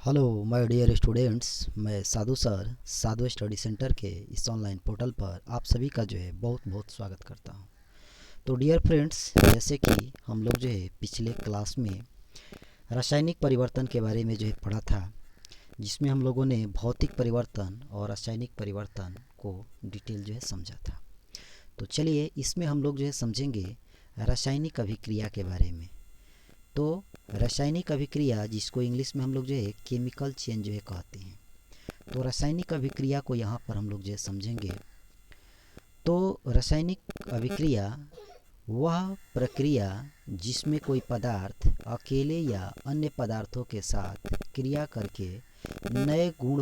Hello my dear students. मैं Sadhu sir Sadhu study centre के इस ऑनलाइन पोर्टल पर आप सभी का बहुत बहुत स्वागत करता हूं। तो डियर फ्रेंड्स, जैसे कि हम लोग पिछले क्लास में रासायनिक परिवर्तन के बारे में पढ़ा था, जिसमें हम लोगों ने भौतिक परिवर्तन और रासायनिक परिवर्तन को डिटेल समझा था। तो चलिए इसमें हम लोग समझेंगे रासायनिक अभिक्रिया के बारे में। तो रासायनिक अभिक्रिया, जिसको इंग्लिश में हम लोग केमिकल चेंज कहते हैं, तो रासायनिक अभिक्रिया को यहाँ पर हम लोग समझेंगे। तो रासायनिक अभिक्रिया वह प्रक्रिया जिसमें कोई पदार्थ अकेले या अन्य पदार्थों के साथ क्रिया करके नए गुण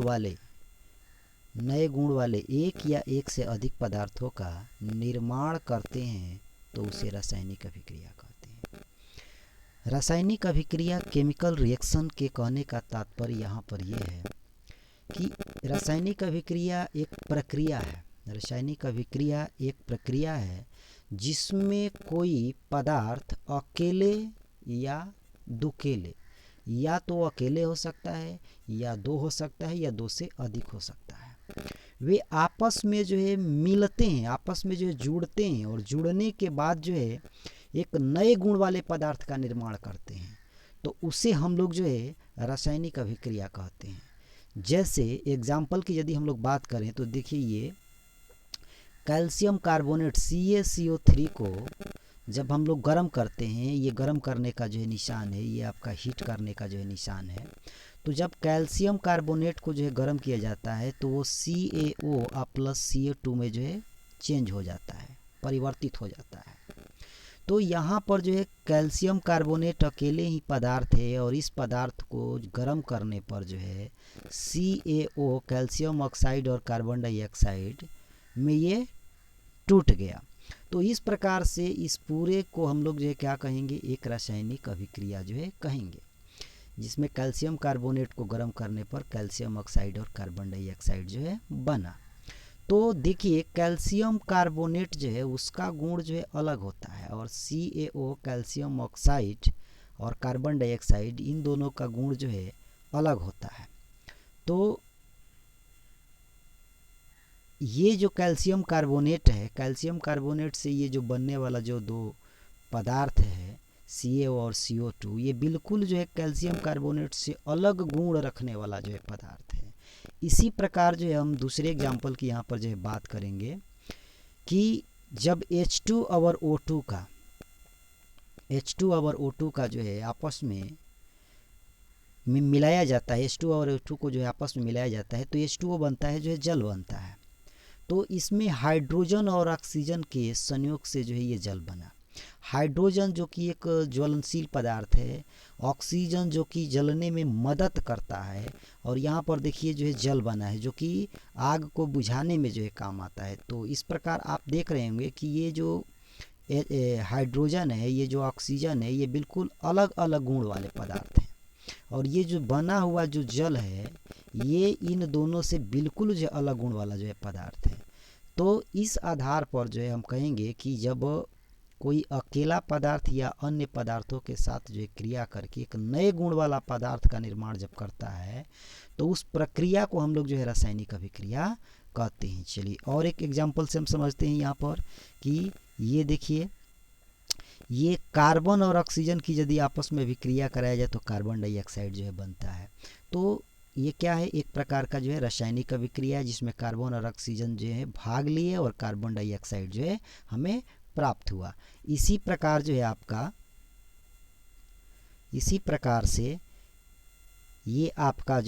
वाले एक या एक से अधिक पदार्थों का निर्माण करते हैं, तो उसे रासायनिक अभिक्रिया कहते हैं। रासायनिक अभिक्रिया केमिकल रिएक्शन के कहने का तात्पर्य यहाँ पर यह है कि रासायनिक अभिक्रिया एक प्रक्रिया है। रासायनिक अभिक्रिया एक प्रक्रिया है जिसमें कोई पदार्थ अकेले या दुकेले, या तो अकेले हो सकता है या दो हो सकता है या दो से अधिक हो सकता है, वे आपस में मिलते हैं, आपस में जुड़ते हैं और जुड़ने के बाद एक नए गुण वाले पदार्थ का निर्माण करते हैं, तो उसे हम लोग रासायनिक अभिक्रिया कहते हैं। जैसे एग्जाम्पल की यदि हम लोग बात करें तो देखिए, ये कैल्शियम कार्बोनेट CaCO3 को जब हम लोग गर्म करते हैं, ये गर्म करने का निशान है, ये आपका हीट करने का निशान है। तो जब कैल्शियम कार्बोनेट को गर्म किया जाता है तो वो CaO प्लस Ca2 में चेंज हो जाता है, परिवर्तित हो जाता है। तो यहाँ पर कैल्शियम कार्बोनेट अकेले ही पदार्थ है और इस पदार्थ को गर्म करने पर CaO कैल्शियम ऑक्साइड और कार्बन डाइऑक्साइड में ये टूट गया। तो इस प्रकार से इस पूरे को हम लोग क्या कहेंगे, एक रासायनिक अभिक्रिया कहेंगे, जिसमें कैल्शियम कार्बोनेट को गर्म करने पर कैल्शियम ऑक्साइड और कार्बन डाइऑक्साइड बना। तो देखिए, कैल्शियम कार्बोनेट उसका गुण अलग होता है और CaO कैल्शियम ऑक्साइड और कार्बन डाइऑक्साइड इन दोनों का गुण अलग होता है। तो ये जो कैल्शियम कार्बोनेट है, कैल्शियम कार्बोनेट से ये जो बनने वाला दो पदार्थ है CaO और CO2, ये बिल्कुल कैल्शियम कार्बोनेट से अलग गुण रखने वाला पदार्थ है। इसी प्रकार हम दूसरे एग्जाम्पल की यहाँ पर बात करेंगे कि जब H2 और O2 का आपस में मिलाया जाता है, H2 और O2 को आपस में मिलाया जाता है, तो H2O बनता है, जल बनता है। तो इसमें हाइड्रोजन और ऑक्सीजन के संयोग से ये जल बना। हाइड्रोजन जो कि एक ज्वलनशील पदार्थ है, ऑक्सीजन जो कि जलने में मदद करता है, और यहाँ पर देखिए जल बना है जो कि आग को बुझाने में काम आता है। तो इस प्रकार आप देख रहे होंगे कि ये जो हाइड्रोजन है, ये जो ऑक्सीजन है, ये बिल्कुल अलग अलग गुण वाले पदार्थ हैं, और ये जो बना हुआ जो जल है, ये इन दोनों से बिल्कुल अलग गुण वाला पदार्थ है। तो इस आधार पर हम कहेंगे कि जब कोई अकेला पदार्थ या अन्य पदार्थों के साथ क्रिया करके एक नए गुण वाला पदार्थ का निर्माण जब करता है, तो उस प्रक्रिया को हम लोग रासायनिक अभिक्रिया कहते हैं। चलिए और एक एग्जाम्पल से हम समझते हैं यहाँ पर कि ये देखिए, ये कार्बन और ऑक्सीजन की यदि आपस में अभिक्रिया कराया जाए तो कार्बन डाइऑक्साइड बनता है। तो ये क्या है, एक प्रकार का रासायनिक अभिक्रिया जिसमें कार्बन और ऑक्सीजन भाग लिए और कार्बन डाइऑक्साइड हमें प्राप्त हुआ। इसी प्रकार आपका, इसी प्रकार से ये आपका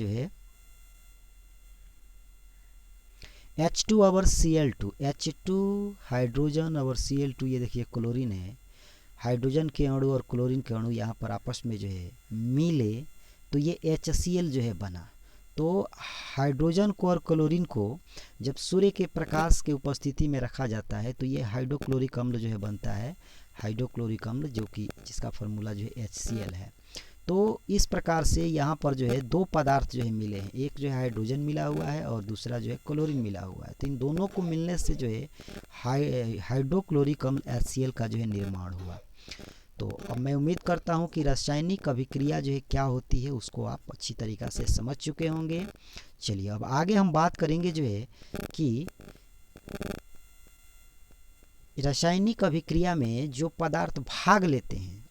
H2 और Cl2, H2 हाइड्रोजन और Cl2, ये देखिए क्लोरीन है। हाइड्रोजन के अणु और क्लोरीन के अणु यहाँ पर आपस में मिले तो ये HCl बना। तो हाइड्रोजन को और क्लोरीन को जब सूर्य के प्रकाश के उपस्थिति में रखा जाता है तो ये हाइड्रोक्लोरिक अम्ल बनता है, हाइड्रोक्लोरिक अम्ल, जो कि जिसका फार्मूला HCl है। तो इस प्रकार से यहाँ पर दो पदार्थ मिले हैं, एक हाइड्रोजन मिला हुआ है और दूसरा क्लोरीन मिला हुआ है। तो इन दोनों को मिलने से हाइड्रोक्लोरिक अम्ल HCl का निर्माण हुआ। तो अब मैं उम्मीद करता हूँ कि रासायनिक अभिक्रिया जो है क्या होती है उसको आप अच्छी तरीक़ा से समझ चुके होंगे। चलिए अब आगे हम बात करेंगे जो है कि रासायनिक अभिक्रिया में जो पदार्थ भाग लेते हैं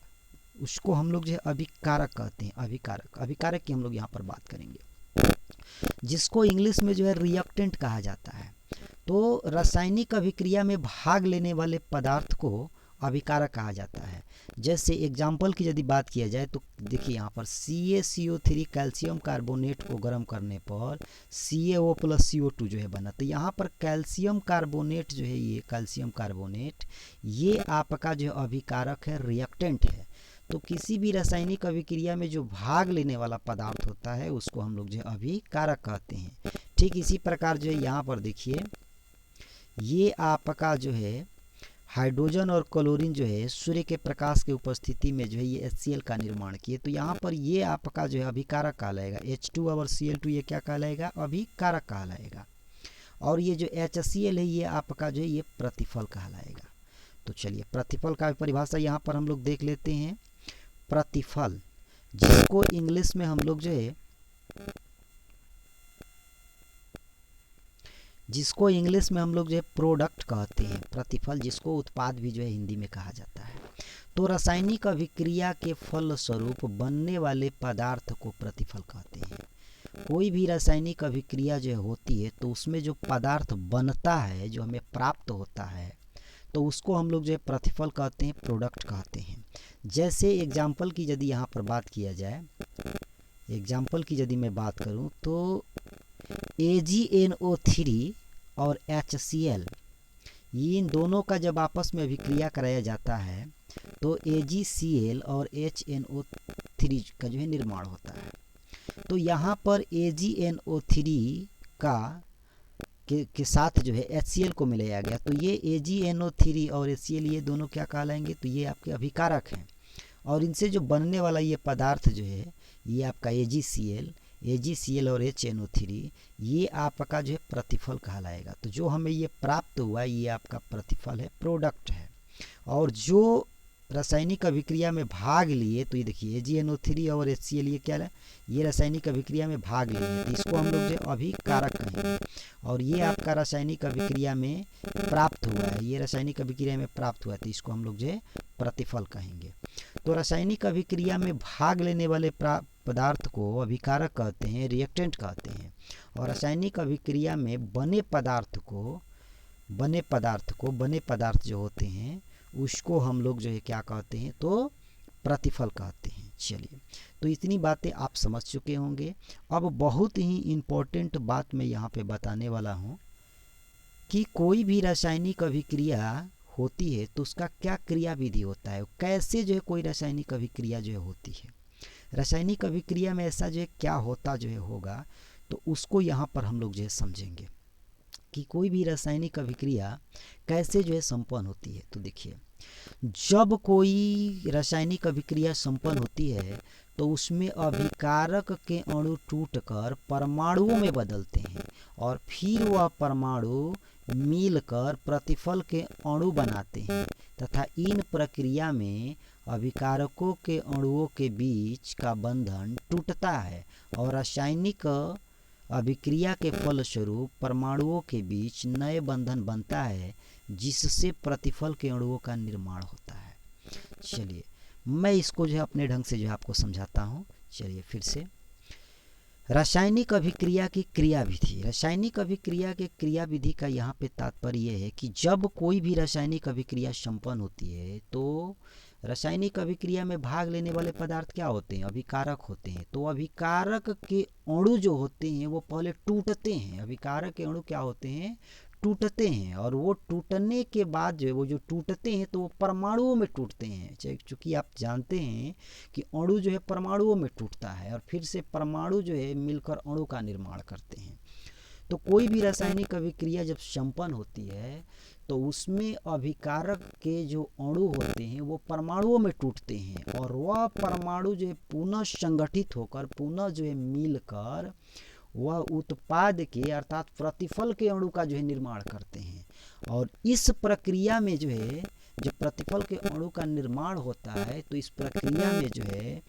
उसको हम लोग जो है अभिकारक कहते हैं। अभिकारक की हम लोग यहाँ पर बात करेंगे, जिसको इंग्लिश में जो है रिएक्टेंट कहा जाता है। तो रासायनिक अभिक्रिया में भाग लेने वाले पदार्थ को अभिकारक कहा जाता है। जैसे एग्जाम्पल की यदि बात किया जाए तो देखिए यहाँ पर CaCO3 कैल्शियम कार्बोनेट को गर्म करने पर CaO + CO2 जो है बना। तो यहाँ पर कैल्शियम कार्बोनेट जो है, ये कैल्शियम कार्बोनेट ये आपका जो अभिकारक है, रिएक्टेंट है। तो किसी भी रासायनिक अभिक्रिया में जो भाग लेने वाला पदार्थ होता है उसको हम लोग जो है अभिकारक कहते हैं। ठीक इसी प्रकार जो है यहाँ पर देखिए, ये आपका जो है हाइड्रोजन और क्लोरीन जो है सूर्य के प्रकाश के उपस्थिति में जो है ये HCl का निर्माण किए। तो यहाँ पर ये आपका जो है अभिकारक कहलाएगा। H2 और Cl2 ये क्या कहलाएगा? अभिकारक कहलाएगा। और ये जो HCl है ये आपका जो है ये प्रतिफल कहलाएगा। तो चलिए प्रतिफल का परिभाषा यहाँ पर हम लोग देख लेते हैं। प्रतिफल जिसको इंग्लिश में हम लोग जो है प्रोडक्ट कहते हैं। प्रतिफल जिसको उत्पाद भी जो है हिंदी में कहा जाता है। तो रासायनिक अभिक्रिया के फल स्वरूप बनने वाले पदार्थ को प्रतिफल कहते हैं। कोई भी रासायनिक अभिक्रिया जो होती है तो उसमें जो पदार्थ बनता है, जो हमें प्राप्त होता है, तो उसको हम लोग जो है प्रतिफल कहते हैं, प्रोडक्ट कहते हैं। जैसे एग्जाम्पल की यदि यहाँ पर बात किया जाए, एग्जाम्पल की यदि मैं बात करूँ तो AgNO3 और HCl इन दोनों का जब आपस में अभिक्रिया कराया जाता है तो AgCl और HNO3 का जो है निर्माण होता है। तो यहाँ पर AgNO3 का के साथ जो है HCl को मिलाया गया। तो ये AgNO3 और HCl ये दोनों क्या कहलाएंगे? तो ये आपके अभिकारक हैं। और इनसे जो बनने वाला ये पदार्थ जो है ये आपका AgCl और HNO3 ये आपका जो है प्रतिफल कहलाएगा। तो जो हमें ये प्राप्त हुआ ये आपका प्रतिफल है, प्रोडक्ट है। और जो रासायनिक अभिक्रिया में भाग लिए, तो ये देखिए AgNO3 और HCl ये क्या है? ये रासायनिक अभिक्रिया में भाग लिए, तो इसको हम लोग जो अभिकारक कहेंगे। और ये आपका रासायनिक अभिक्रिया में प्राप्त हुआ है, ये रासायनिक अभिक्रिया में प्राप्त हुआ है, तो इसको हम लोग जो प्रतिफल कहेंगे। तो रासायनिक अभिक्रिया में भाग लेने वाले पदार्थ को अभिकारक कहते हैं, रिएक्टेंट कहते हैं। और रासायनिक अभिक्रिया में बने पदार्थ जो होते हैं उसको हम लोग जो है क्या कहते हैं? तो प्रतिफल कहते हैं। चलिए, तो इतनी बातें आप समझ चुके होंगे। अब बहुत ही इम्पोर्टेंट बात मैं यहाँ पे बताने वाला हूँ कि कोई भी रासायनिक अभिक्रिया होती है तो उसका क्या क्रिया विधि होता है, कैसे जो है कोई रासायनिक अभिक्रिया जो है होती है। रासायनिक अभिक्रिया में ऐसा जो है क्या होता जो है होगा, तो उसको यहाँ पर हम लोग जो है समझेंगे कि कोई भी रासायनिक अभिक्रिया कैसे जो है संपन्न होती है। तो देखिए, जब कोई रासायनिक अभिक्रिया संपन्न होती है तो उसमें अभिकारक के अणु टूटकर परमाणुओं में बदलते हैं और फिर वह परमाणु मिलकर प्रतिफल के अणु बनाते हैं तथा इन प्रक्रिया में अभिकारकों के अणुओं के बीच का बंधन टूटता है और रासायनिक अभिक्रिया के फलस्वरूप परमाणुओं के बीच नए बंधन बनता है जिससे प्रतिफल के अणुओं का निर्माण होता है। चलिए, मैं इसको जो है अपने ढंग से जो है आपको समझाता हूँ। चलिए फिर से, रासायनिक अभिक्रिया की क्रियाविधि। रासायनिक अभिक्रिया के क्रियाविधि का यहाँ पे तात्पर्य यह है कि जब कोई भी रासायनिक अभिक्रिया संपन्न होती है तो रासायनिक अभिक्रिया में भाग लेने वाले पदार्थ क्या होते हैं? अभिकारक होते हैं। तो अभिकारक के अणु जो होते हैं वो पहले टूटते हैं। अभिकारक के अणु क्या होते हैं? टूटते हैं। और वो टूटने के बाद जो है वो जो टूटते हैं तो वो परमाणुओं में टूटते हैं। चूँकि आप जानते हैं कि अणु जो है परमाणुओं में टूटता है और फिर से परमाणु जो है मिलकर अणु का निर्माण करते हैं। तो कोई भी रासायनिक अभिक्रिया जब संपन्न होती है तो उसमें अभिकारक के जो अणु होते हैं वो परमाणुओं में टूटते हैं और वह परमाणु जो है पुनः संगठित होकर पुनः जो है मिलकर वह उत्पाद के अर्थात प्रतिफल के अणु का जो है निर्माण करते हैं। और इस प्रक्रिया में जो है जब प्रतिफल के अणु का निर्माण होता है तो इस प्रक्रिया में जो है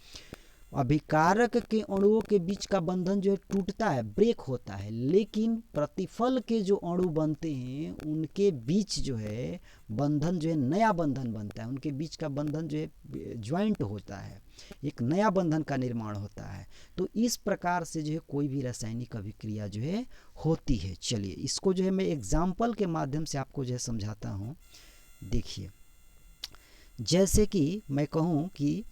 अभिकारक के अणुओं के बीच का बंधन जो है टूटता है, ब्रेक होता है, लेकिन प्रतिफल के जो अणु बनते हैं उनके बीच जो है बंधन जो है नया बंधन बनता है, उनके बीच का बंधन जो है ज्वाइंट होता है, एक नया बंधन का निर्माण होता है। तो इस प्रकार से जो है कोई भी रासायनिक अभिक्रिया जो है होती है। चलिए इसको जो है मैं एग्जाम्पल के माध्यम से आपको जो है समझाता हूँ। देखिए जैसे कि मैं कहूँ कि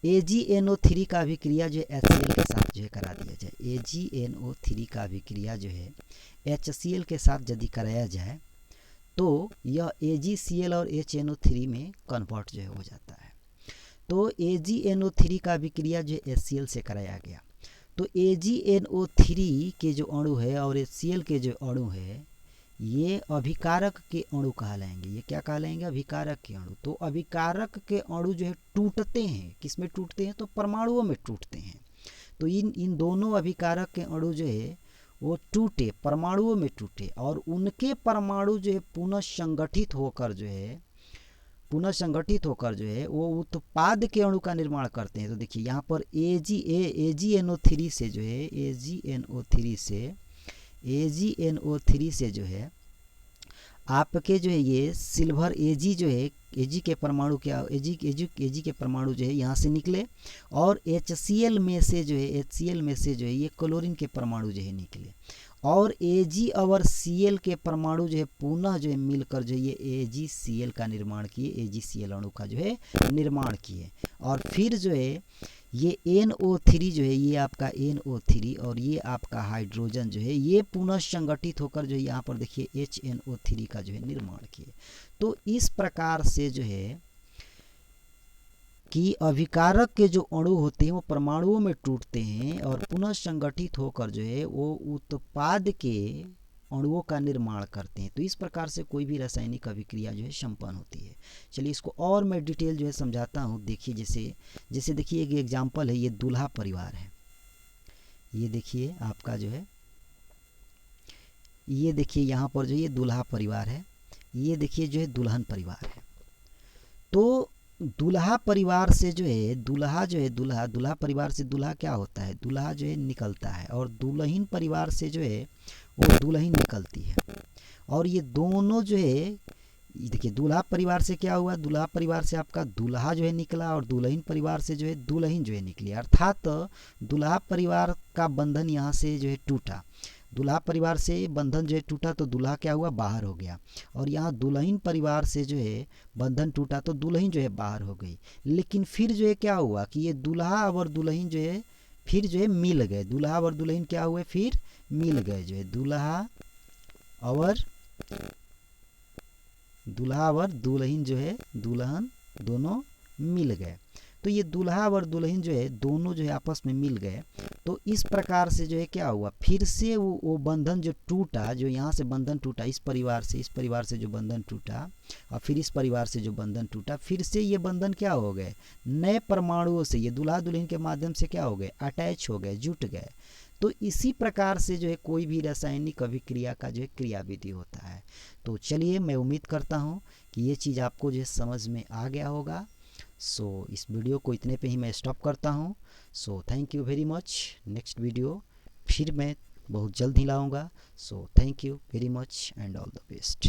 AgNO3 का अभिक्रिया जो है HCl के साथ जो है करा दिया जाए, AgNO3 का अभिक्रिया जो है HCl के साथ यदि कराया जाए तो यह AgCl और HNO3 में कन्वर्ट जो है हो जाता है। तो AgNO3 का अभिक्रिया जो है HCl से कराया गया, तो AgNO3 के जो अणु है और HCl के जो अणु है ये अभिकारक के अणु कहलाएंगे। ये क्या कहलाएंगे? अभिकारक के अणु। तो अभिकारक के अणु जो है टूटते हैं, किस में टूटते हैं? तो परमाणुओं में टूटते हैं। तो इन दोनों अभिकारक के अणु जो है वो टूटे, परमाणुओं में टूटे, और उनके परमाणु जो है पुनः संगठित होकर जो है वो उत्पाद के अणु का निर्माण करते हैं। तो देखिए यहाँ पर AgNO3 से जो है AgNO3 से जो है आपके जो है ये सिल्वर Ag जो है Ag के परमाणु क्या Ag के परमाणु जो है यहाँ से निकले, और HCl में से जो है ये क्लोरीन के परमाणु जो है निकले, और Ag और Cl के परमाणु जो है पुनः जो है मिलकर जो ये AgCl का निर्माण किए, AgCl अणु का जो है निर्माण किए, और फिर जो है ये NO3 जो है ये आपका NO3 और ये आपका हाइड्रोजन जो है ये पुनः संगठित होकर जो है यहाँ पर देखिए HNO3 का जो है निर्माण किए। तो इस प्रकार से जो है कि अभिकारक के जो अणु होते हैं वो परमाणुओं में टूटते हैं और पुनः संगठित होकर जो है वो उत्पाद के अणुओं का निर्माण करते हैं। तो इस प्रकार से कोई भी रासायनिक अभिक्रिया जो है संपन्न होती है। चलिए इसको और मैं डिटेल जो है समझाता हूँ। देखिए जैसे देखिए एक एग्जाम्पल है, ये दूल्हा परिवार है। ये देखिए आपका जो है ये देखिए यहाँ पर जो ये दूल्हा परिवार है, ये देखिए जो है दुल्हन परिवार है। तो दूल्हा परिवार से जो है दूल्हा परिवार से दूल्हा क्या होता है? दूल्हा जो है निकलता है, और दुल्हन परिवार से जो है वो दुल्हन निकलती है। और ये दोनों जो है देखिए दूल्हा परिवार से क्या हुआ? दूल्हा परिवार से आपका दूल्हा जो है निकला और दुल्हन परिवार से जो है दुल्हन जो है निकली, अर्थात दूल्हा परिवार का बंधन यहाँ से जो है टूटा। दूल्हा परिवार से बंधन जो है टूटा तो दूल्हा क्या हुआ? बाहर हो गया, और यहाँ दुल्हन परिवार से जो है बंधन टूटा तो दुल्हन जो है बाहर हो गई। लेकिन फिर जो है क्या हुआ कि ये दूल्हा और दुल्हन जो है फिर जो है मिल गए। दूल्हा और दुल्हन क्या हुए? फिर मिल गए। जो है दूल्हा और दुल्हन जो है दुल्हन दोनों मिल गए। तो ये दूल्हा और दुल्हन जो है दोनों जो है आपस में मिल गए। तो इस प्रकार से जो है क्या हुआ? फिर से वो बंधन जो टूटा, जो यहाँ से बंधन टूटा इस परिवार से जो बंधन टूटा, और फिर इस परिवार से जो बंधन टूटा, फिर से ये बंधन क्या हो गए? नए परमाणुओं से ये दूल्हा दुल्हन के माध्यम से क्या हो गए? अटैच हो गए, जुट गए। तो इसी प्रकार से जो है कोई भी रासायनिक अभिक्रिया का जो है क्रियाविधि होता है। तो चलिए मैं उम्मीद करता हूँ कि ये चीज़ आपको जो है समझ में आ गया होगा। सो इस वीडियो को इतने पे ही मैं स्टॉप करता हूँ। So thank you very much. Next video फिर मैं बहुत जल्द ही लाऊंगा। So thank you very much and all the best.